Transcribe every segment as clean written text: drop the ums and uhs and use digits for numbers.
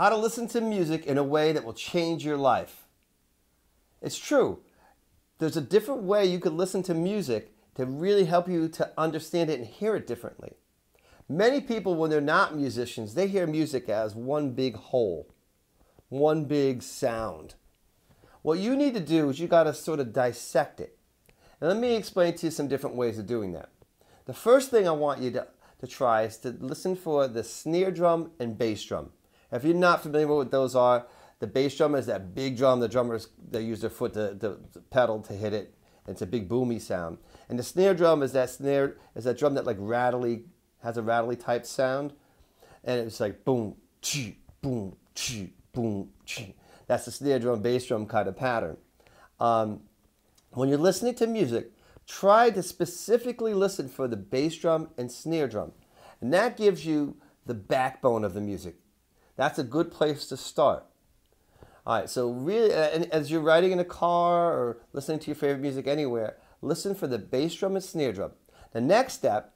How to listen to music in a way that will change your life. It's true. There's a different way you could listen to music to really help you to understand it and hear it differently. Many people, when they're not musicians, they hear music as one big whole, one big sound. What you need to do is you got to sort of dissect it. And let me explain to you some different ways of doing that. The first thing I want you to try is to listen for the snare drum and bass drum. If you're not familiar with what those are, the bass drum is that big drum. The drummers, they use their foot to pedal to hit it. It's a big boomy sound. And the snare drum is that drum that like has a rattly type sound. And it's like boom, chi, boom, chi, boom, chi. That's the snare drum, bass drum kind of pattern. When you're listening to music, try to specifically listen for the bass drum and snare drum. And that gives you the backbone of the music. That's a good place to start. All right, so really, as you're riding in a car or listening to your favorite music anywhere, listen for the bass drum and snare drum. The next step,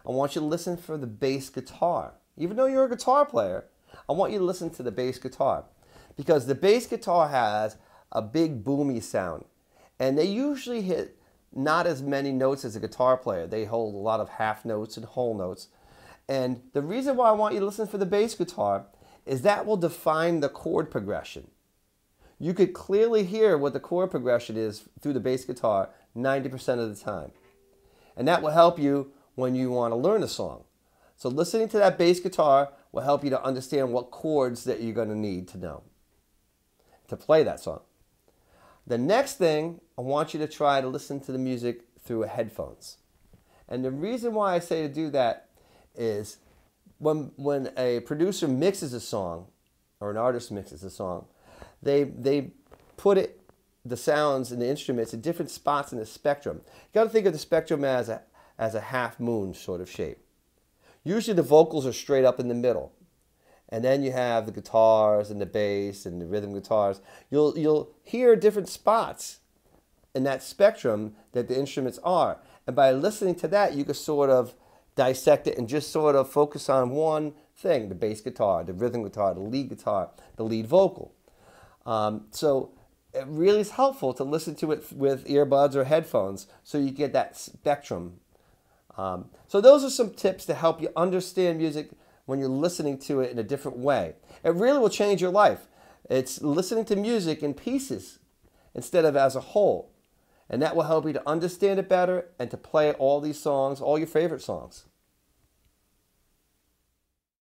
I want you to listen for the bass guitar. Even though you're a guitar player, I want you to listen to the bass guitar. Because the bass guitar has a big boomy sound. And they usually hit not as many notes as a guitar player. They hold a lot of half notes and whole notes. And the reason why I want you to listen for the bass guitar is that will define the chord progression. You could clearly hear what the chord progression is through the bass guitar 90% of the time. And that will help you when you want to learn a song. So listening to that bass guitar will help you to understand what chords that you're going to need to know to play that song. The next thing, I want you to try to listen to the music through headphones. And the reason why I say to do that is when a producer mixes a song or an artist mixes a song, they put the sounds and the instruments in different spots in the spectrum. You got to think of the spectrum as a half moon sort of shape. Usually the vocals are straight up in the middle. And then you have the guitars and the bass and the rhythm guitars. You'll hear different spots in that spectrum that the instruments are. And by listening to that, you can sort of dissect it and just sort of focus on one thing, the bass guitar, the rhythm guitar, the lead vocal. So it really is helpful to listen to it with earbuds or headphones so you get that spectrum. So those are some tips to help you understand music when you're listening to it in a different way. It really will change your life. It's listening to music in pieces instead of as a whole. And that will help you to understand it better and to play all these songs, all your favorite songs.